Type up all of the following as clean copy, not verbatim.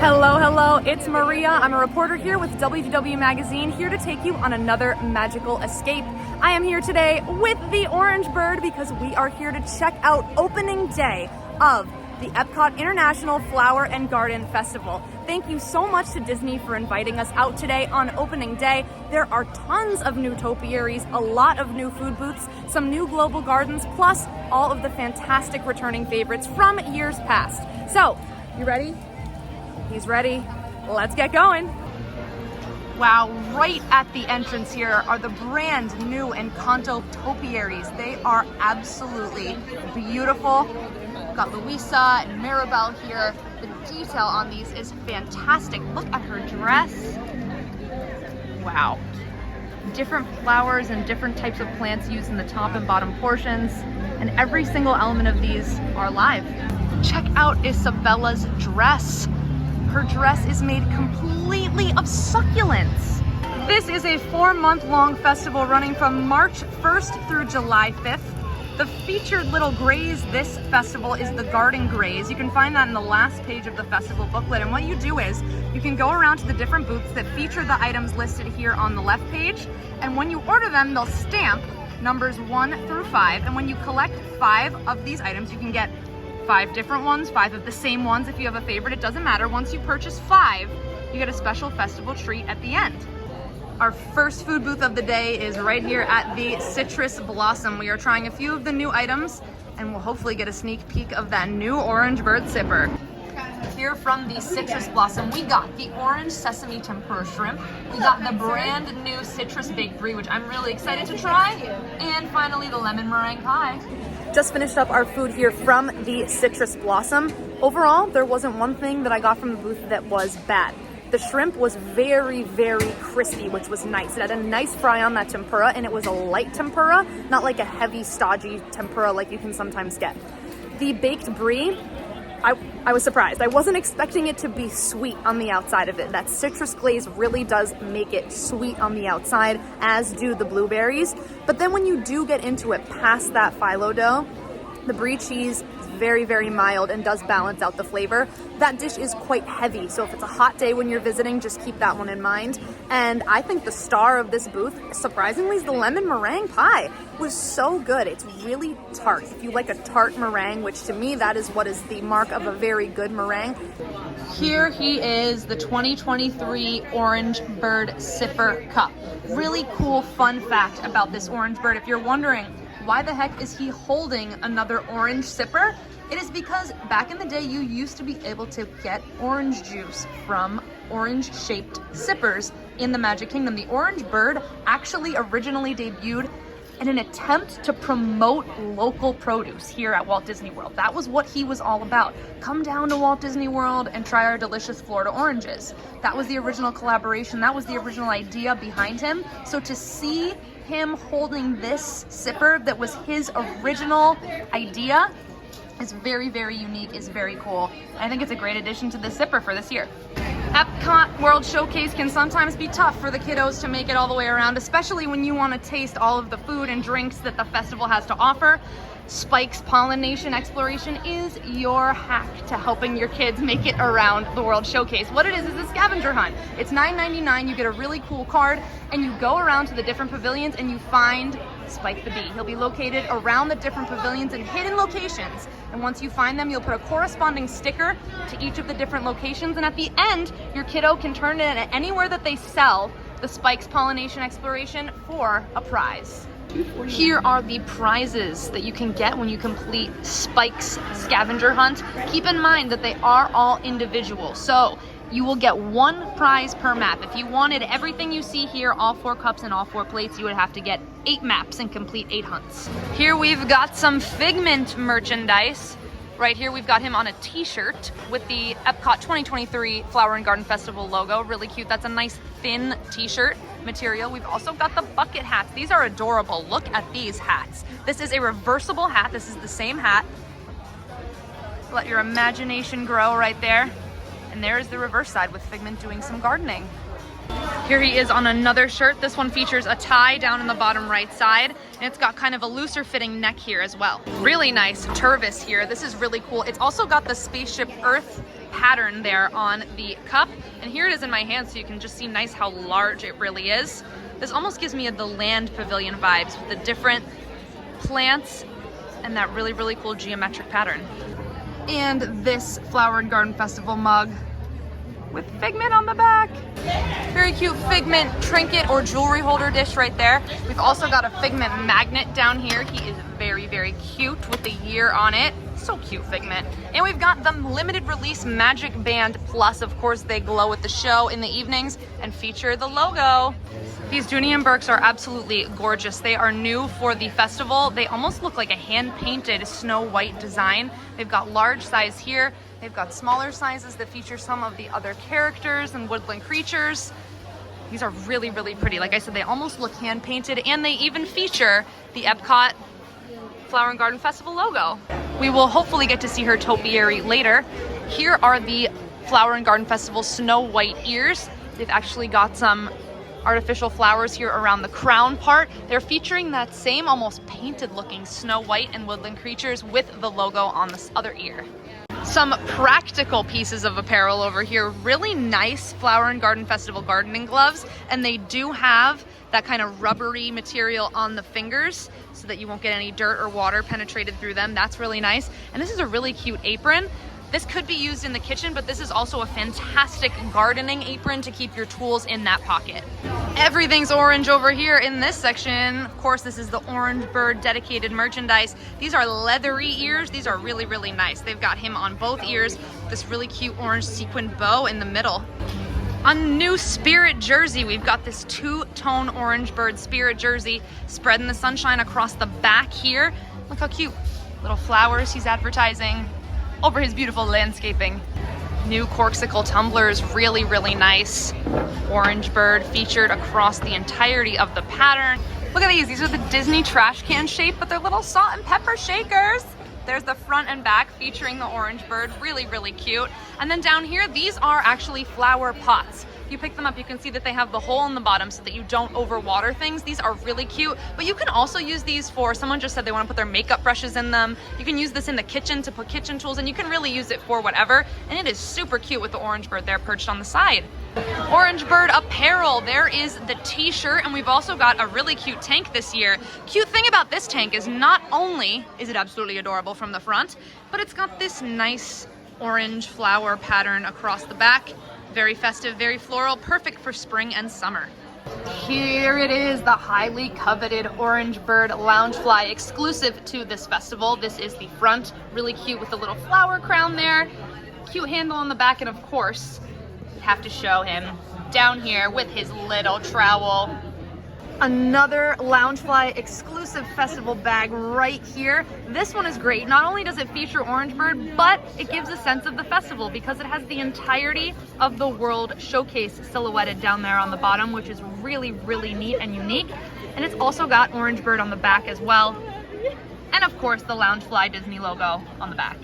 Hello, hello, it's Maria. I'm a reporter here with WDW Magazine, here to take you on another magical escape. I am here today with the Orange Bird because we are here to check out opening day of the EPCOT International Flower and Garden Festival. Thank you so much to Disney for inviting us out today on opening day. There are tons of new topiaries, a lot of new food booths, some new global gardens, plus all of the fantastic returning favorites from years past. So, you ready? He's ready. Let's get going. Wow, right at the entrance here are the brand new Encanto Topiaries. They are absolutely beautiful. We've got Luisa and Maribel here. The detail on these is fantastic. Look at her dress. Wow. Different flowers and different types of plants used in the top and bottom portions. And every single element of these are live. Check out Isabella's dress. Her dress is made completely of succulents. This is a 4-month-long festival running from March 1st through July 5th. The featured little graze this festival is the garden graze. You can find that in the last page of the festival booklet. And what you do is you can go around to the different booths that feature the items listed here on the left page. And when you order them, they'll stamp numbers 1 through 5. And when you collect 5 of these items, you can get 5 different ones, 5 of the same ones. If you have a favorite, it doesn't matter. Once you purchase 5, you get a special festival treat at the end. Our first food booth of the day is right here at the Citrus Blossom. We are trying a few of the new items and we'll hopefully get a sneak peek of that new Orange Bird sipper. Here from the Citrus Blossom, we got the orange sesame tempura shrimp. We got the brand new citrus baked brie, which I'm really excited to try. And finally, the lemon meringue pie. Just finished up our food here from the Citrus Blossom. Overall, there wasn't one thing that I got from the booth that was bad. The shrimp was very, very crispy, which was nice. It had a nice fry on that tempura, and it was a light tempura, not like a heavy, stodgy tempura like you can sometimes get. The baked brie, I was surprised. I wasn't expecting it to be sweet on the outside of it. That citrus glaze really does make it sweet on the outside, as do the blueberries. But then when you do get into it past that phyllo dough, the brie cheese is very, very mild and does balance out the flavor. That dish is quite heavy, so if it's a hot day when you're visiting, just keep that one in mind. And I think the star of this booth, surprisingly, is the lemon meringue pie. It was so good. It's really tart. If you like a tart meringue, which to me, that is what is the mark of a very good meringue. Here he is, the 2023 Orange Bird Sipper Cup. Really cool fun fact about this Orange Bird. If you're wondering, why the heck is he holding another orange sipper? It is because back in the day, you used to be able to get orange juice from orange-shaped sippers in the Magic Kingdom. The Orange Bird actually originally debuted in an attempt to promote local produce here at Walt Disney World. That was what he was all about. Come down to Walt Disney World and try our delicious Florida oranges. That was the original collaboration. That was the original idea behind him. So to see him holding this sipper that was his original idea is very, very unique, is very cool. I think it's a great addition to the sipper for this year. EPCOT World Showcase can sometimes be tough for the kiddos to make it all the way around, especially when you want to taste all of the food and drinks that the festival has to offer. Spike's Pollination Exploration is your hack to helping your kids make it around the World Showcase. What it is a scavenger hunt. It's $9.99, you get a really cool card, and you go around to the different pavilions and you find Spike the Bee. He'll be located around the different pavilions in hidden locations. And once you find them, you'll put a corresponding sticker to each of the different locations. And at the end, your kiddo can turn it in anywhere that they sell the Spike's Pollination Exploration for a prize. Here are the prizes that you can get when you complete Spike's scavenger hunt. Keep in mind that they are all individual, so you will get 1 prize per map. If you wanted everything you see here, all 4 cups and all 4 plates, you would have to get 8 maps and complete 8 hunts. Here we've got some Figment merchandise. Right here we've got him on a t-shirt with the EPCOT 2023 Flower and Garden Festival logo. Really cute. That's a nice thin t-shirt material. We've also got the bucket hats. These are adorable. Look at these hats. This is a reversible hat. This is the same hat. Let your imagination grow right there. And there's the reverse side with Figment doing some gardening. Here he is on another shirt. This one features a tie down in the bottom right side, and it's got kind of a looser fitting neck here as well. Really nice Turvis here. This is really cool. It's also got the Spaceship Earth pattern there on the cup. And here it is in my hand, so you can just see nice how large it really is. This almost gives me the land pavilion vibes with the different plants and that really, really cool geometric pattern. And this Flower and Garden Festival mug with Figment on the back. Very cute Figment trinket or jewelry holder dish right there. We've also got a Figment magnet down here. He is very, very cute with the year on it. So cute, Figment. And we've got the limited release Magic Band Plus. Of course, they glow at the show in the evenings and feature the logo. These Dooney & Bourkes are absolutely gorgeous. They are new for the festival. They almost look like a hand-painted Snow White design. They've got large size here. They've got smaller sizes that feature some of the other characters and woodland creatures. These are really, really pretty. Like I said, they almost look hand-painted, and they even feature the EPCOT Flower and Garden Festival logo. We will hopefully get to see her topiary later. Here are the Flower and Garden Festival Snow White ears. They've actually got some artificial flowers here around the crown part. They're featuring that same almost painted looking Snow White and woodland creatures with the logo on this other ear. Some practical pieces of apparel over here. Really nice Flower and Garden Festival gardening gloves, and they do have that kind of rubbery material on the fingers so that you won't get any dirt or water penetrated through them. That's really nice. And this is a really cute apron. This could be used in the kitchen, but this is also a fantastic gardening apron to keep your tools in that pocket. Everything's orange over here in this section. Of course, this is the Orange Bird dedicated merchandise. These are leathery ears. These are really, really nice. They've got him on both ears, this really cute orange sequined bow in the middle. On new Spirit jersey, we've got this two-tone Orange Bird Spirit jersey spreading the sunshine across the back here. Look how cute. Little flowers he's advertising over his beautiful landscaping. New corksicle tumblers, really, really nice. Orange Bird featured across the entirety of the pattern. Look at these are the Disney trash can shape, but they're little salt and pepper shakers. There's the front and back featuring the Orange Bird, really, really cute. And then down here, these are actually flower pots. If you pick them up, you can see that they have the hole in the bottom so that you don't overwater things. These are really cute, but you can also use these for, someone just said they want to put their makeup brushes in them. You can use this in the kitchen to put kitchen tools, and you can really use it for whatever. And it is super cute with the Orange Bird there perched on the side. Orange Bird apparel, there is the t-shirt, and we've also got a really cute tank this year. Cute thing about this tank is not only is it absolutely adorable from the front, but it's got this nice orange flower pattern across the back. Very festive, very floral, perfect for spring and summer. Here it is, the highly coveted Orange Bird Loungefly exclusive to this festival. This is the front, really cute with the little flower crown there. Cute handle on the back, and of course, have to show him down here with his little trowel. Another Loungefly exclusive festival bag right here. This one is great. Not only does it feature Orange Bird, but it gives a sense of the festival because it has the entirety of the World Showcase silhouetted down there on the bottom, which is really, really neat and unique. And it's also got Orange Bird on the back as well. And of course, the Loungefly Disney logo on the back.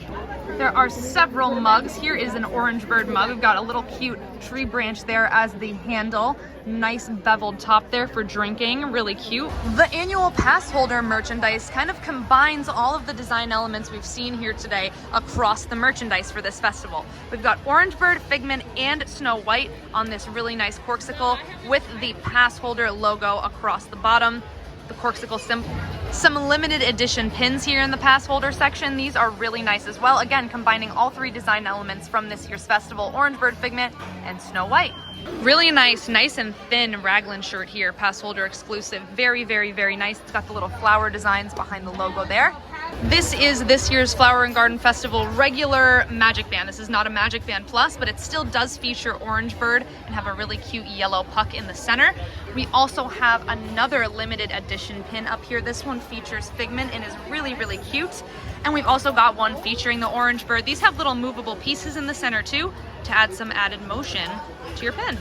There are several mugs. Here is an Orange Bird mug. We've got a little cute tree branch there as the handle. Nice beveled top there for drinking, really cute. The annual pass holder merchandise kind of combines all of the design elements we've seen here today across the merchandise for this festival. We've got Orange Bird, Figment, and Snow White on this really nice corksicle with the pass holder logo across the bottom. The corksicle symbol. Some limited edition pins here in the pass holder section. These are really nice as well. Again, combining all three design elements from this year's festival, Orange Bird, Figment, and Snow White. Really nice and thin raglan shirt here, pass holder exclusive. Very, very, very nice. It's got the little flower designs behind the logo there. This is this year's Flower and Garden Festival regular Magic Band. This is not a Magic Band Plus, but it still does feature Orange Bird and have a really cute yellow puck in the center. We also have another limited edition pin up here. This one features Figment and is really, really cute. And we've also got one featuring the Orange Bird. These have little movable pieces in the center too to add some added motion to your pin.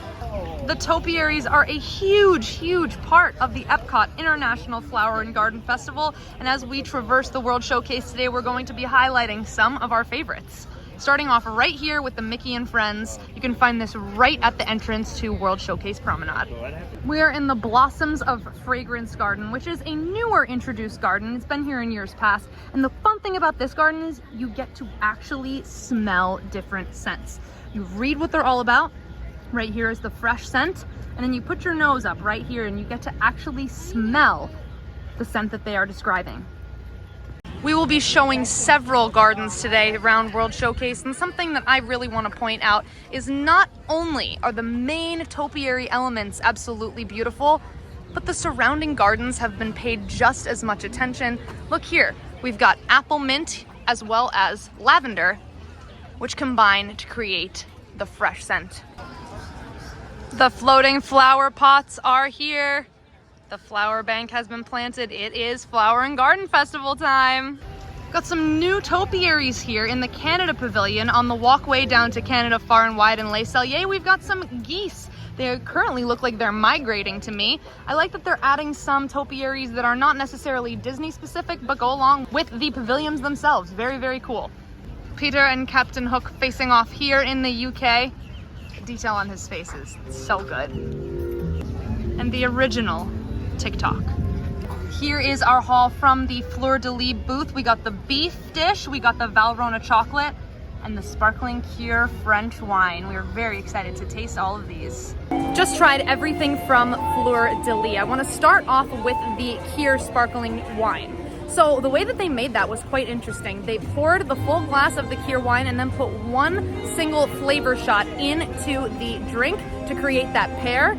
The Topiaries are a huge, huge part of the EPCOT International Flower and Garden Festival. And as we traverse the World Showcase today, we're going to be highlighting some of our favorites. Starting off right here with the Mickey and Friends. You can find this right at the entrance to World Showcase Promenade. We're in the Blossoms of Fragrance Garden, which is a newer introduced garden. It's been here in years past. And the fun thing about this garden is you get to actually smell different scents. You read what they're all about. Right here is the fresh scent. And then you put your nose up right here and you get to actually smell the scent that they are describing. We will be showing several gardens today around World Showcase, and something that I really want to point out is not only are the main topiary elements absolutely beautiful, but the surrounding gardens have been paid just as much attention. Look here, we've got apple mint as well as lavender, which combine to create the fresh scent. The floating flower pots are here. The flower bank has been planted. It is Flower and Garden Festival time. Got some new topiaries here in the Canada Pavilion on the walkway down to Canada Far and Wide and Les Celliers. We've got some geese. They currently look like they're migrating to me. I like that they're adding some topiaries that are not necessarily Disney specific, but go along with the pavilions themselves. Very, very cool. Peter and Captain Hook facing off here in the UK. The detail on his face is so good. And the original TikTok. Here is our haul from the Fleur de Lis booth. We got the beef dish, we got the Valrhona chocolate, and the sparkling Cure French wine. We are very excited to taste all of these. Just tried everything from Fleur de Lis. I want to start off with the Cure sparkling wine. So the way that they made that was quite interesting. They poured the full glass of the Cure wine and then put one single flavor shot into the drink to create that pear.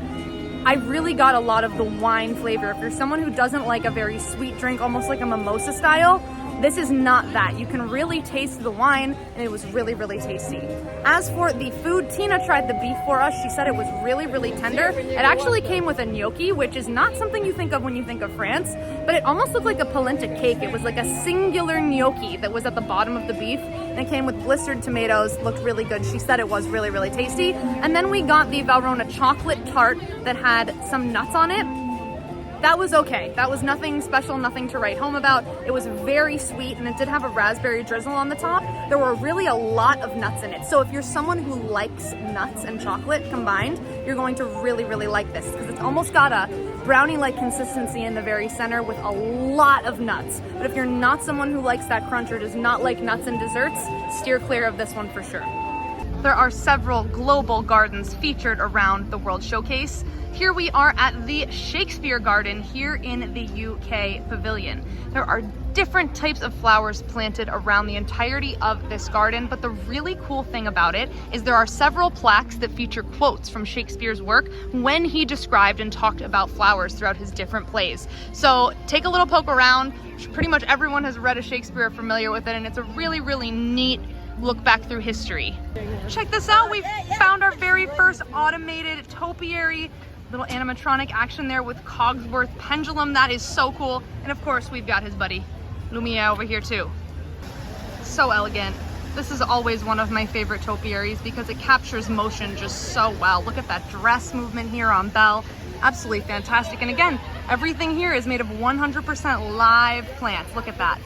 I really got a lot of the wine flavor. If you're someone who doesn't like a very sweet drink, almost like a mimosa style, this is not that. You can really taste the wine, and it was really, really tasty. As for the food, Tina tried the beef for us. She said it was really, really tender. It actually came with a gnocchi, which is not something you think of when you think of France, but it almost looked like a polenta cake. It was like a singular gnocchi that was at the bottom of the beef, and it came with blistered tomatoes. Looked really good. She said it was really, really tasty. And then we got the Valrhona chocolate tart that had some nuts on it. That was okay. That was nothing special, nothing to write home about. It was very sweet, and it did have a raspberry drizzle on the top. There were really a lot of nuts in it. So if you're someone who likes nuts and chocolate combined, you're going to really, really like this, because it's almost got a brownie-like consistency in the very center with a lot of nuts. But if you're not someone who likes that crunch or does not like nuts in desserts, steer clear of this one for sure. There are several global gardens featured around the World Showcase. Here we are at the Shakespeare Garden here in the UK Pavilion. There are different types of flowers planted around the entirety of this garden, but the really cool thing about it is there are several plaques that feature quotes from Shakespeare's work when he described and talked about flowers throughout his different plays. So take a little poke around. Pretty much everyone has read a Shakespeare or familiar with it, and it's a really, really neat look back through history. Check this out. We found our very first automated topiary. Little animatronic action there with Cogsworth pendulum. That is so cool. And of course, we've got his buddy Lumia over here too. So elegant. This is always one of my favorite topiaries because it captures motion just so well. Look at that dress movement here on Belle. Absolutely fantastic. And again, everything here is made of 100% live plants. Look at that.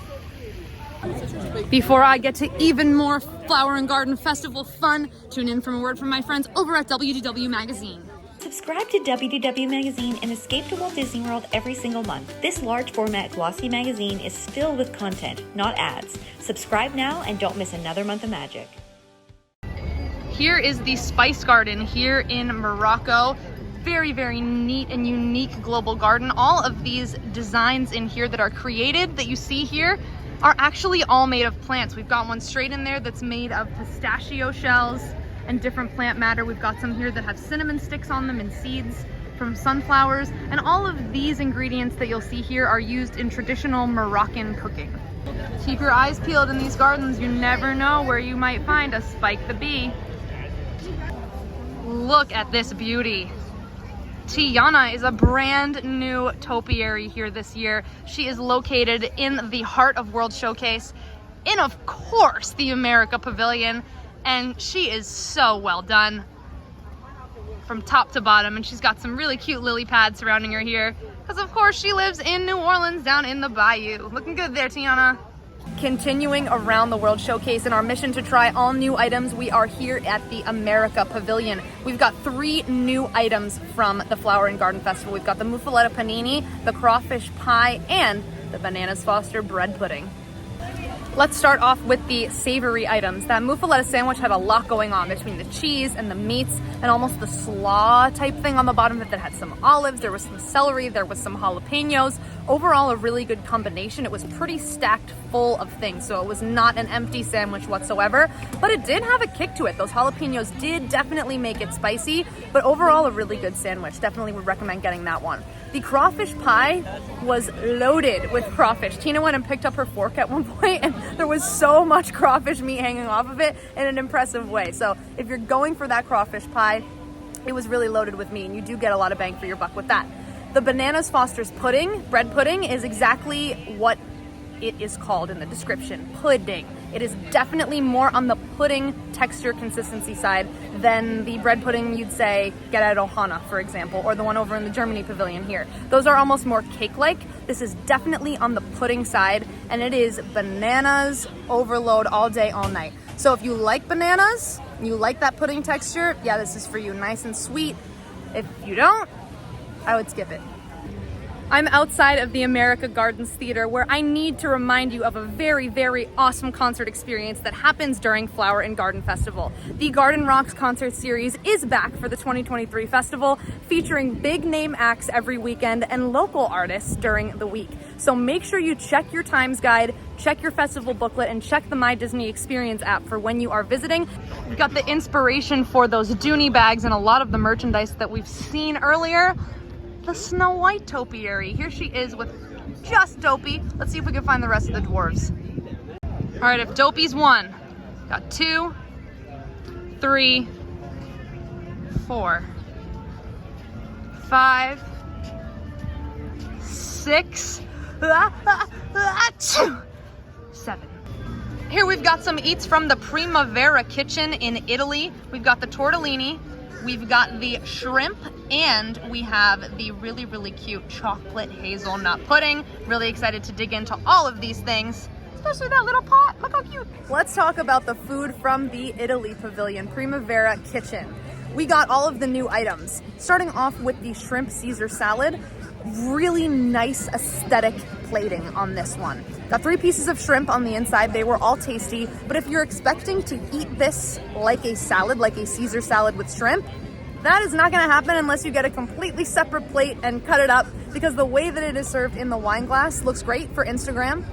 Before I get to even more Flower and Garden Festival fun, tune in from a word from my friends over at WDW Magazine. Subscribe to WDW Magazine and escape to Walt Disney World every single month. This large format glossy magazine is filled with content, not ads. Subscribe now and don't miss another month of magic. Here is the Spice Garden here in Morocco. Very, very neat and unique global garden. All of these designs in here that are created that you see here are actually all made of plants. We've got one straight in there that's made of pistachio shells and different plant matter. We've got some here that have cinnamon sticks on them and seeds from sunflowers. And all of these ingredients that you'll see here are used in traditional Moroccan cooking. Keep your eyes peeled in these gardens. You never know where you might find a Spike the Bee. Look at this beauty. Tiana is a brand new topiary here this year. She is located in the heart of World Showcase in, of course, the America Pavilion. And she is so well done from top to bottom. And she's got some really cute lily pads surrounding her here. Because, of course, she lives in New Orleans down in the bayou. Looking good there, Tiana. Continuing around the World Showcase in our mission to try all new items, we are here at the America Pavilion. We've got 3 new items from the Flower and Garden Festival. We've got the muffaletta panini, the crawfish pie, and the Bananas Foster bread pudding. Let's start off with the savory items. That muffaletta sandwich had a lot going on between the cheese and the meats and almost the slaw type thing on the bottom of it that had some olives, there was some celery, there was some jalapenos. Overall, a really good combination. It was pretty stacked full of things, so it was not an empty sandwich whatsoever, but it did have a kick to it. Those jalapenos did definitely make it spicy, but overall, a really good sandwich. Definitely would recommend getting that one. The crawfish pie was loaded with crawfish. Tina went and picked up her fork at one point, and there was so much crawfish meat hanging off of it in an impressive way. So if you're going for that crawfish pie, it was really loaded with meat, and you do get a lot of bang for your buck with that. The Bananas Foster's pudding, bread pudding, is exactly what it is called in the description, pudding. It is definitely more on the pudding texture consistency side than the bread pudding you'd say get at Ohana, for example, or the one over in the Germany pavilion here. Those are almost more cake-like. This is definitely on the pudding side, and it is bananas overload all day, all night. So if you like bananas, you like that pudding texture, yeah, this is for you, nice and sweet. If you don't, I would skip it. I'm outside of the America Gardens Theater, where I need to remind you of a very, very awesome concert experience that happens during Flower and Garden Festival. The Garden Rocks concert series is back for the 2023 festival, featuring big name acts every weekend and local artists during the week. So make sure you check your times guide, check your festival booklet, and check the My Disney Experience app for when you are visiting. We've got the inspiration for those Dooney bags and a lot of the merchandise that we've seen earlier. The Snow White topiary. Here she is with just Dopey. Let's see if we can find the rest of the dwarves. All right, if Dopey's 1, got 2, 3, 4, 5, 6, 7. Here we've got some eats from the Primavera Kitchen in Italy. We've got the tortellini, we've got the shrimp, and we have the really, really cute chocolate hazelnut pudding. Really excited to dig into all of these things, especially that little pot. Look how cute. Let's talk about the food from the Italy Pavilion, Primavera Kitchen. We got all of the new items, starting off with the shrimp Caesar salad. Really nice aesthetic plating on this one. Got 3 pieces of shrimp on the inside. They were all tasty, but if you're expecting to eat this like a salad, like a Caesar salad with shrimp, that is not gonna happen unless you get a completely separate plate and cut it up, because the way that it is served in the wine glass looks great for Instagram,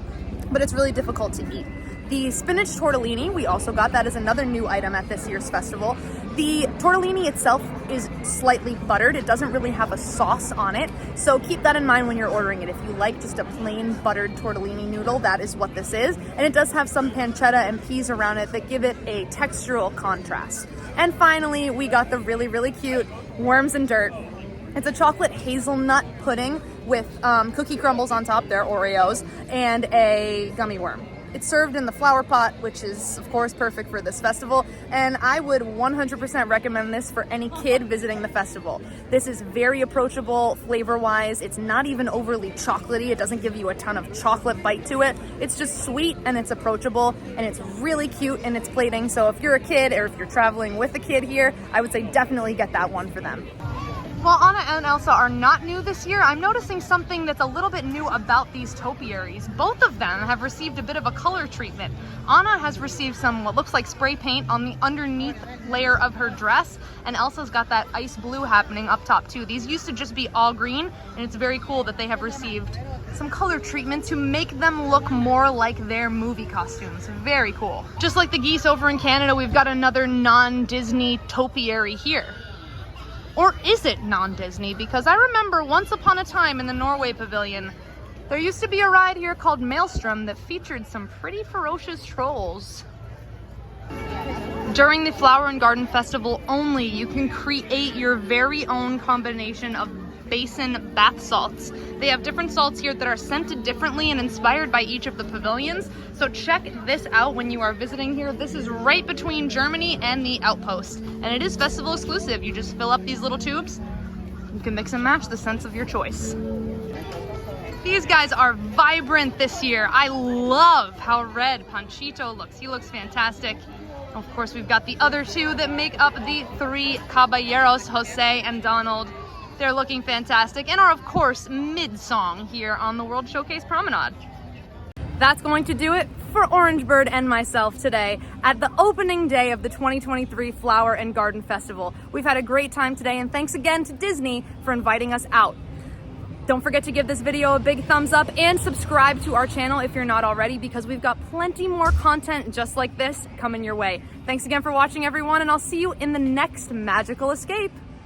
but it's really difficult to eat. The spinach tortellini, we also got. That is another new item at this year's festival. The tortellini itself is slightly buttered. It doesn't really have a sauce on it, so keep that in mind when you're ordering it. If you like just a plain buttered tortellini noodle, that is what this is. And it does have some pancetta and peas around it that give it a textural contrast. And finally, we got the really, really cute worms and dirt. It's a chocolate hazelnut pudding with cookie crumbles on top, they're Oreos, and a gummy worm. It's served in the flower pot, which is, of course, perfect for this festival, and I would 100% recommend this for any kid visiting the festival. This is very approachable flavor-wise. It's not even overly chocolatey. It doesn't give you a ton of chocolate bite to it. It's just sweet, and it's approachable, and it's really cute in its plating, so if you're a kid or if you're traveling with a kid here, I would say definitely get that one for them. While Anna and Elsa are not new this year, I'm noticing something that's a little bit new about these topiaries. Both of them have received a bit of a color treatment. Anna has received some what looks like spray paint on the underneath layer of her dress, and Elsa's got that ice blue happening up top too. These used to just be all green, and it's very cool that they have received some color treatment to make them look more like their movie costumes. Very cool. Just like the geese over in Canada, we've got another non-Disney topiary here. Or is it non-Disney? Because I remember once upon a time in the Norway Pavilion, there used to be a ride here called Maelstrom that featured some pretty ferocious trolls. During the Flower and Garden Festival only, you can create your very own combination of basin bath salts. They have different salts here that are scented differently and inspired by each of the pavilions. So check this out when you are visiting here. This is right between Germany and the Outpost, and it is festival exclusive. You just fill up these little tubes. You can mix and match the scents of your choice. These guys are vibrant this year. I love how red Panchito looks. He looks fantastic. Of course, we've got the other two that make up the three caballeros, Jose and Donald. They're looking fantastic and are, of course, mid-song here on the World Showcase Promenade. That's going to do it for Orange Bird and myself today at the opening day of the 2023 Flower and Garden Festival. We've had a great time today, and thanks again to Disney for inviting us out. Don't forget to give this video a big thumbs up and subscribe to our channel if you're not already, because we've got plenty more content just like this coming your way. Thanks again for watching, everyone, and I'll see you in the next magical escape.